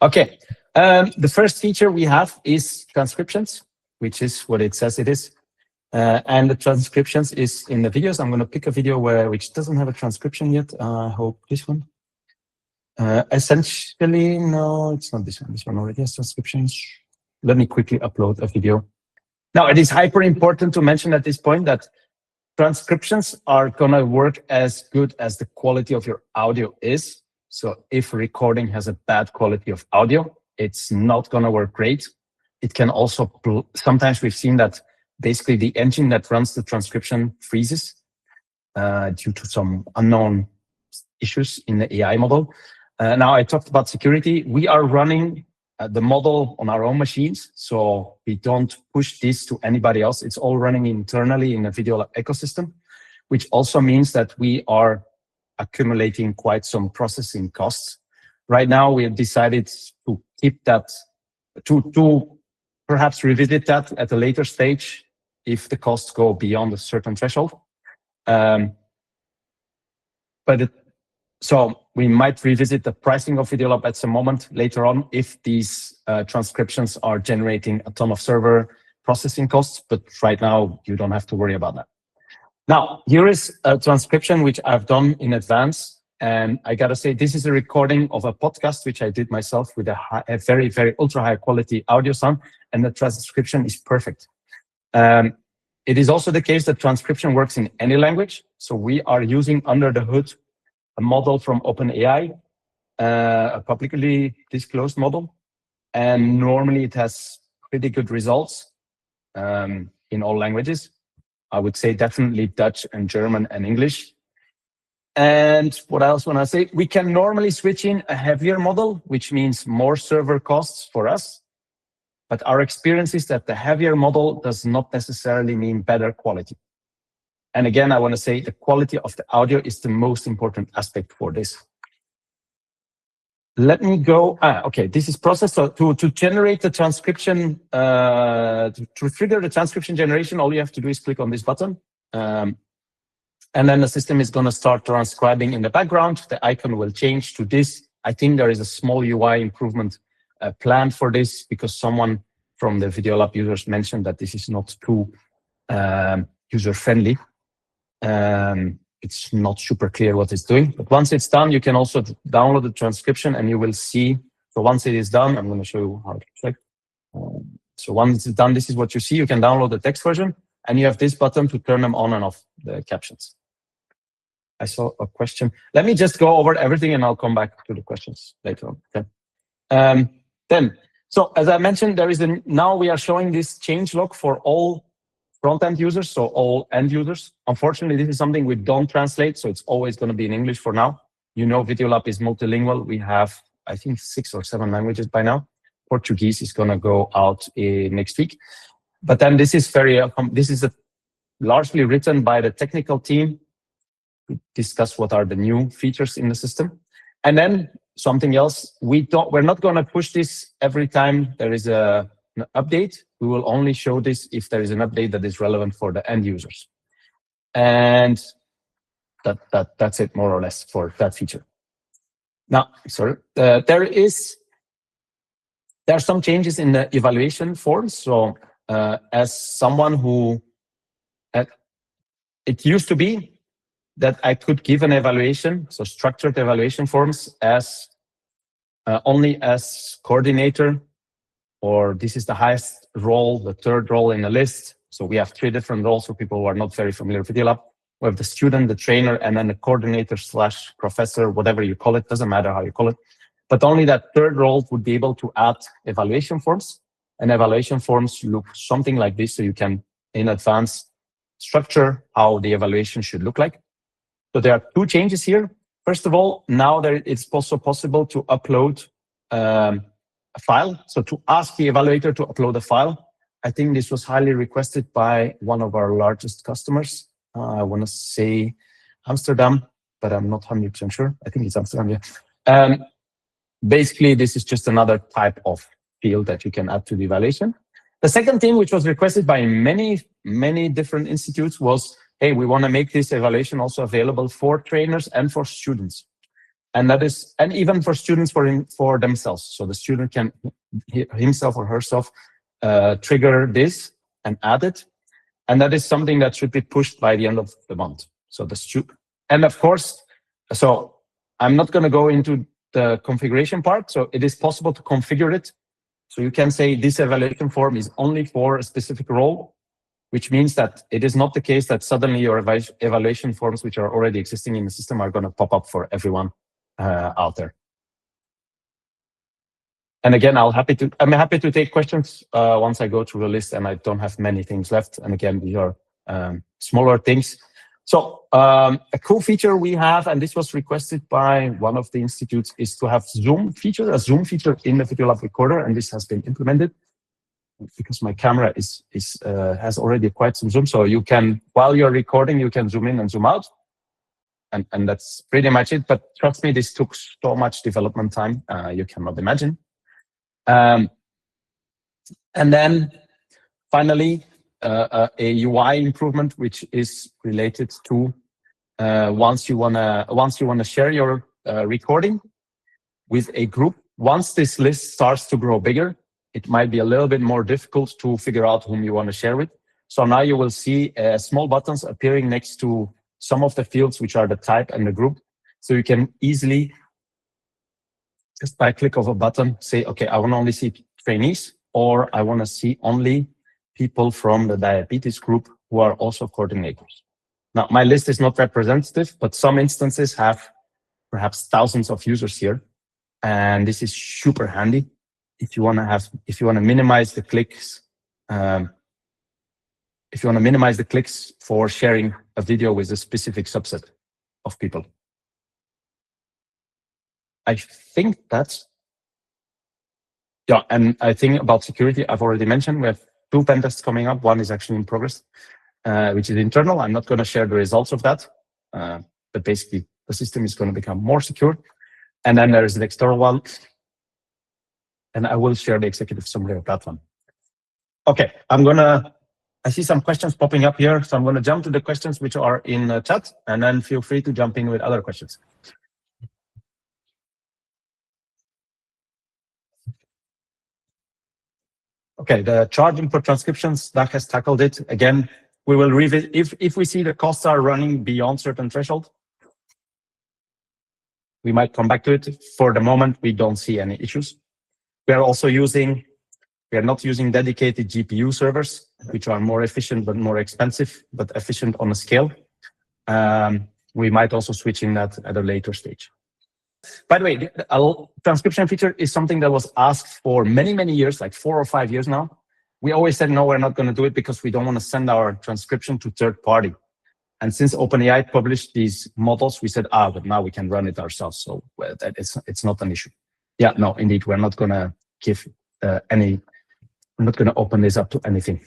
Okay, the first feature we have is transcriptions, which is what it says it is. And the transcriptions is in the videos. I'm going to pick a video which doesn't have a transcription yet. I hope this one. Essentially, no, it's not this one. This one already has transcriptions. Let me quickly upload a video. Now, it is hyper important to mention at this point that transcriptions are going to work as good as the quality of your audio is. So if recording has a bad quality of audio, it's not going to work great. It can also, sometimes we've seen that basically the engine that runs the transcription freezes due to some unknown issues in the AI model. Now I talked about security. We are running the model on our own machines, so we don't push this to anybody else. It's all running internally in the Videolab ecosystem, which also means that we are accumulating quite some processing costs. Right now, we have decided to keep that, to perhaps revisit that at a later stage if the costs go beyond a certain threshold. So we might revisit the pricing of Videolab at some moment later on if these transcriptions are generating a ton of server processing costs, but right now you don't have to worry about that. Now, here is a transcription which I've done in advance. And I got to say, this is a recording of a podcast, which I did myself with a very, very ultra high quality audio sound. And the transcription is perfect. It is also the case that transcription works in any language. So we are using under the hood a model from OpenAI, a publicly disclosed model. And normally it has pretty good results in all languages. I would say definitely Dutch and German and English. And what else want I say? We can normally switch in a heavier model, which means more server costs for us. But our experience is that the heavier model does not necessarily mean better quality. And again, I want to say the quality of the audio is the most important aspect for this. Let me go. Okay, this is processed. So to generate the transcription, to trigger the transcription generation, all you have to do is click on this button. And then the system is going to start transcribing in the background. The icon will change to this. I think there is a small UI improvement planned for this because someone from the Videolab users mentioned that this is not too user-friendly. It's not super clear what it's doing, but once it's done, you can also download the transcription and you will see. So once it is done, I'm going to show you how to check. So once it's done, this is what you see. You can download the text version and you have this button to turn them on and off, the captions. I saw a question. Let me just go over everything and I'll come back to the questions later on. Okay. So as I mentioned, now we are showing this change log for all front-end users, so all end users. Unfortunately, this is something we don't translate, so it's always going to be in English for now. You know, Videolab is multilingual. We have, I think, 6 or 7 languages by now. Portuguese is going to go out next week. But then this is largely written by the technical team to discuss what are the new features in the system. And then something else, we're not going to push this every time there is an update. We will only show this if there is an update that is relevant for the end users. And that's it more or less for that feature. Now, sorry, there are some changes in the evaluation forms. So as someone who, it used to be that I could give an evaluation, so structured evaluation forms as only as coordinator, or this is the highest role, the third role in the list. So we have 3 different roles for people who are not very familiar with Videolab. We have the student, the trainer, and then the coordinator / professor, whatever you call it, doesn't matter how you call it. But only that third role would be able to add evaluation forms. And evaluation forms look something like this, so you can, in advance, structure how the evaluation should look like. So there are 2 changes here. First of all, now it's also possible to upload a file. So to ask the evaluator to upload a file, I think this was highly requested by one of our largest customers. I want to say Amsterdam, but I'm not 100% sure. I think it's Amsterdam, yeah. Basically, this is just another type of field that you can add to the evaluation. The second thing, which was requested by many, many different institutes, was, hey, we want to make this evaluation also available for trainers and for students. And that is, and even for students for themselves. So the student can himself or herself trigger this and add it. And that is something that should be pushed by the end of the month. So the student, and of course, so I'm not going to go into the configuration part. So it is possible to configure it. So you can say this evaluation form is only for a specific role, which means that it is not the case that suddenly your evaluation forms, which are already existing in the system, are going to pop up for everyone out there. And again, I'm happy to take questions once I go through the list, and I don't have many things left. And again, these are smaller things. So a cool feature we have, and this was requested by one of the institutes, is to have a Zoom feature in the Videolab recorder, and this has been implemented because my camera has already quite some zoom. So you can, while you're recording, you can zoom in and zoom out. And that's pretty much it. But trust me, this took so much development time, you cannot imagine. And then finally, a UI improvement, which is related to once you wanna share your recording with a group. Once this list starts to grow bigger, it might be a little bit more difficult to figure out whom you want to share with. So now you will see small buttons appearing next to some of the fields, which are the type and the group. So you can easily, just by click of a button, say, okay, I want to only see trainees, or I want to see only people from the diabetes group who are also coordinators. Now, my list is not representative, but some instances have perhaps thousands of users here. And this is super handy if you want to minimize the clicks. If you want to minimize the clicks for sharing a video with a specific subset of people. I think that's, yeah, and I think about security, I've already mentioned, we have 2 pen tests coming up. One is actually in progress, which is internal. I'm not going to share the results of that, but basically the system is going to become more secure. And then there is the external one, and I will share the executive summary of that one. Okay, I see some questions popping up here, so I'm going to jump to the questions which are in the chat, and then feel free to jump in with other questions. Okay, the charging for transcriptions, Doug has tackled it. Again, we will revisit if we see the costs are running beyond certain threshold, we might come back to it. For the moment, we don't see any issues. We are not using dedicated GPU servers, which are more efficient but more expensive, but efficient on a scale. We might also switch in that at a later stage. By the way, a transcription feature is something that was asked for many, many years, like 4 or 5 years now. We always said, no, we're not going to do it because we don't want to send our transcription to third party. And since OpenAI published these models, we said, but now we can run it ourselves. So it's not an issue. Yeah, no, indeed, we're not going to give we're not going to open this up to anything.